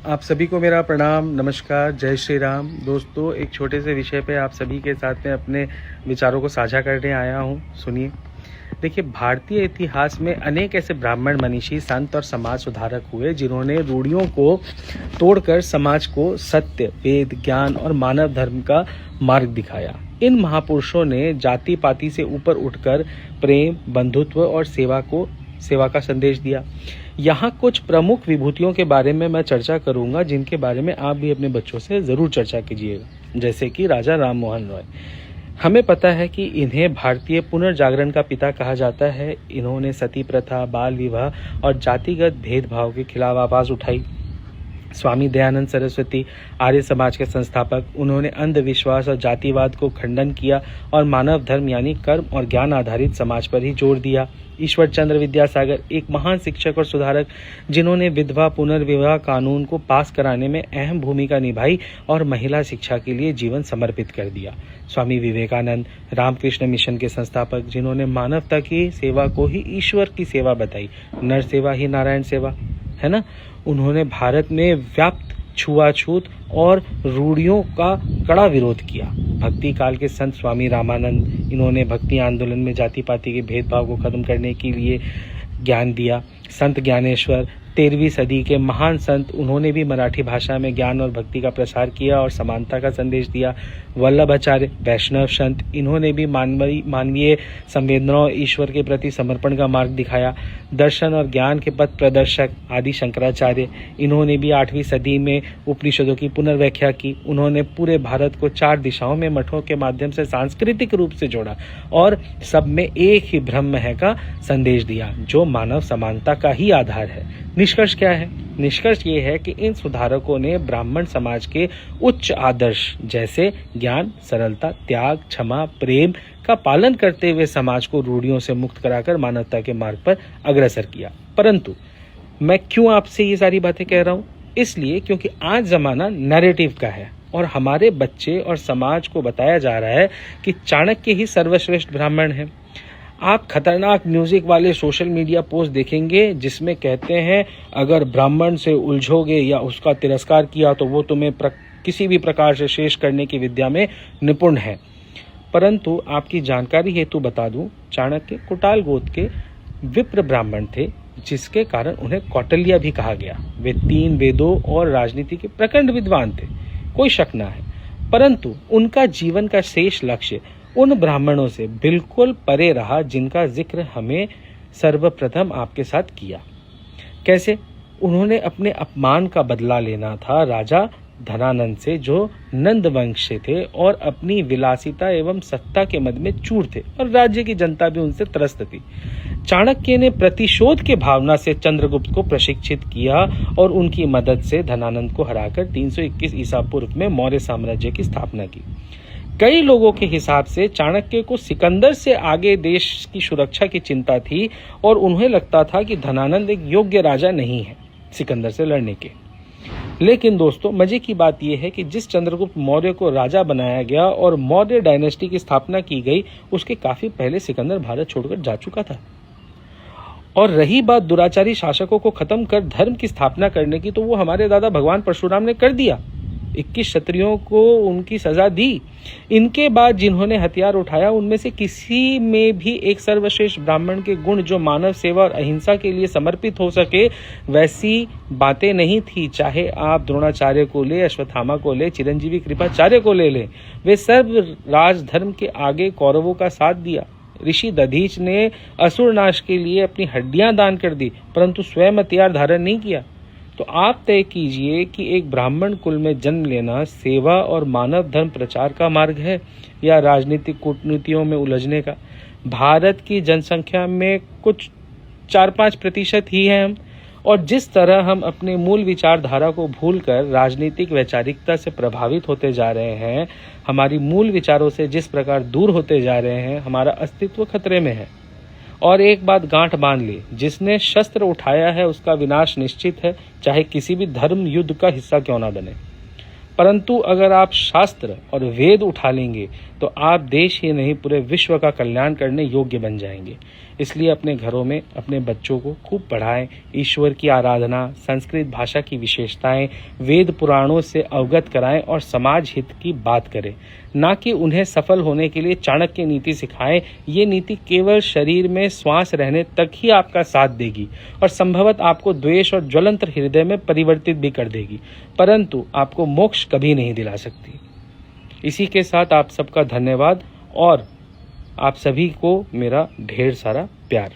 आप सभी को मेरा प्रणाम, नमस्कार, जय श्री राम। दोस्तों, एक छोटे से विषय पे आप सभी के साथ में अपने विचारों को साझा करने आया हूँ। सुनिए। देखिए, भारतीय इतिहास में अनेक ऐसे ब्राह्मण मनीषी, संत और समाज सुधारक हुए जिन्होंने रूढ़ियों को तोड़कर समाज को सत्य, वेद, ज्ञान और मानव धर्म का मार्ग दिखाया। इन महापुरुषों ने जाति पाति से ऊपर उठकर प्रेम, बंधुत्व और सेवा का संदेश दिया। यहाँ कुछ प्रमुख विभूतियों के बारे में मैं चर्चा करूंगा, जिनके बारे में आप भी अपने बच्चों से जरूर चर्चा कीजिएगा। जैसे कि राजा राम मोहन रॉय। हमें पता है कि इन्हें भारतीय पुनर्जागरण का पिता कहा जाता है। इन्होंने सती प्रथा, बाल विवाह और जातिगत भेदभाव के खिलाफ आवाज उठाई। स्वामी दयानंद सरस्वती, आर्य समाज के संस्थापक, उन्होंने अंधविश्वास और जातिवाद को खंडन किया और मानव धर्म यानी कर्म और ज्ञान आधारित समाज पर ही जोर दिया। ईश्वर चंद्र विद्यासागर, एक महान शिक्षक और सुधारक, जिन्होंने विधवा पुनर्विवाह कानून को पास कराने में अहम भूमिका निभाई और महिला शिक्षा के लिए जीवन समर्पित कर दिया। स्वामी विवेकानंद, रामकृष्ण मिशन के संस्थापक, जिन्होंने मानवता की सेवा को ही ईश्वर की सेवा बताई। नर सेवा ही नारायण सेवा है ना। उन्होंने भारत में व्याप्त छुआछूत और रूढ़ियों का कड़ा विरोध किया। भक्ति काल के संत स्वामी रामानंद, इन्होंने भक्ति आंदोलन में जाति पाति के भेदभाव को खत्म करने के लिए ज्ञान दिया। संत ज्ञानेश्वर, 13वीं सदी के महान संत, उन्होंने भी मराठी भाषा में ज्ञान और भक्ति का प्रसार किया और समानता का संदेश दिया। वल्लभाचार्य, वैष्णव संत, इन्होंने भी मानवीय संवेदनाओं, ईश्वर के प्रति समर्पण का मार्ग दिखाया। दर्शन और ज्ञान के पथ प्रदर्शक आदि शंकराचार्य, इन्होंने भी 8वीं सदी में उपनिषदों की पुनर्व्याख्या की। उन्होंने पूरे भारत को 4 दिशाओं में मठों के माध्यम से सांस्कृतिक रूप से जोड़ा और सब में एक ही ब्रह्म है का संदेश दिया, जो मानव समानता का ही आधार है। निष्कर्ष क्या है? निष्कर्ष ये है कि इन सुधारकों ने ब्राह्मण समाज के उच्च आदर्श जैसे ज्ञान, सरलता, त्याग, क्षमा, प्रेम का पालन करते हुए समाज को रूढ़ियों से मुक्त कराकर मानवता के मार्ग पर अग्रसर किया। परंतु मैं क्यों आपसे ये सारी बातें कह रहा हूँ? इसलिए क्योंकि आज जमाना नैरेटिव का है और हमारे बच्चे और समाज को बताया जा रहा है कि चाणक्य ही सर्वश्रेष्ठ ब्राह्मण है। आप खतरनाक म्यूजिक वाले सोशल मीडिया पोस्ट देखेंगे जिसमें कहते हैं अगर ब्राह्मण से उलझोगे या उसका तिरस्कार किया तो वो तुम्हें किसी भी प्रकार से शेष करने की विद्या में निपुण है। परंतु आपकी जानकारी हेतु बता दूं, चाणक्य कुटाल गोत्र के विप्र ब्राह्मण थे, जिसके कारण उन्हें कौटिल्य भी कहा गया। वे 3 वेदों और राजनीति के प्रखंड विद्वान थे, कोई शक ना है। परंतु उनका जीवन का शेष लक्ष्य उन ब्राह्मणों से बिल्कुल परे रहा जिनका जिक्र हमें सर्वप्रथम आपके साथ किया। कैसे? उन्होंने अपने अपमान का बदला लेना था राजा धनानंद से, जो नंद वंश से थे और अपनी विलासिता एवं सत्ता के मद में चूर थे और राज्य की जनता भी उनसे त्रस्त थी। चाणक्य ने प्रतिशोध के भावना से चंद्रगुप्त को प्रशिक्षित किया और उनकी मदद से धनानंद को हराकर 321 ईसा पूर्व में मौर्य साम्राज्य की स्थापना की। कई लोगों के हिसाब से चाणक्य को सिकंदर से आगे देश की सुरक्षा की चिंता थी और उन्हें लगता था कि धनानंद एक योग्य राजा नहीं है सिकंदर से लड़ने के। लेकिन दोस्तों, मजे की बात यह है कि जिस चंद्रगुप्त मौर्य को राजा बनाया गया और मौर्य डायनेस्टी की स्थापना की गई, उसके काफी पहले सिकंदर भारत छोड़कर जा चुका था। और रही बात दुराचारी शासकों को खत्म कर धर्म की स्थापना करने की, तो वो हमारे दादा भगवान परशुराम ने कर दिया। 21 क्षत्रियों को उनकी सजा दी। इनके बाद जिन्होंने हथियार उठाया, उनमें से किसी में भी एक सर्वश्रेष्ठ ब्राह्मण के गुण, जो मानव सेवा और अहिंसा के लिए समर्पित हो सके, वैसी बातें नहीं थी। चाहे आप द्रोणाचार्य को ले, अश्वत्थामा को ले, चिरंजीवी कृपाचार्य को ले लें, वे सब राजधर्म के आगे कौरवों का साथ दिया। ऋषि दधीच ने असुर नाश के लिए अपनी हड्डियां दान कर दी, परंतु स्वयं हथियार धारण नहीं किया। तो आप तय कीजिए कि एक ब्राह्मण कुल में जन्म लेना सेवा और मानव धर्म प्रचार का मार्ग है या राजनीतिक कूटनीतियों में उलझने का। भारत की जनसंख्या में कुछ 4-5% ही हैं हम, और जिस तरह हम अपने मूल विचारधारा को भूलकर राजनीतिक वैचारिकता से प्रभावित होते जा रहे हैं, हमारी मूल विचारों से जिस प्रकार दूर होते जा रहे हैं, हमारा अस्तित्व खतरे में है। और एक बात गांठ बांध ली, जिसने शस्त्र उठाया है उसका विनाश निश्चित है, चाहे किसी भी धर्म युद्ध का हिस्सा क्यों ना बने। परंतु अगर आप शास्त्र और वेद उठा लेंगे तो आप देश ही नहीं पूरे विश्व का कल्याण करने योग्य बन जाएंगे। इसलिए अपने घरों में अपने बच्चों को खूब पढ़ाएं, ईश्वर की आराधना, संस्कृत भाषा की विशेषताएं, वेद पुराणों से अवगत कराएं और समाज हित की बात करें, ना कि उन्हें सफल होने के लिए चाणक्य नीति सिखाएं। ये नीति केवल शरीर में श्वास रहने तक ही आपका साथ देगी और संभवतः आपको द्वेष और ज्वलंत हृदय में परिवर्तित भी कर देगी, परंतु आपको मोक्ष कभी नहीं दिला सकती। इसी के साथ आप सबका धन्यवाद और आप सभी को मेरा ढेर सारा प्यार।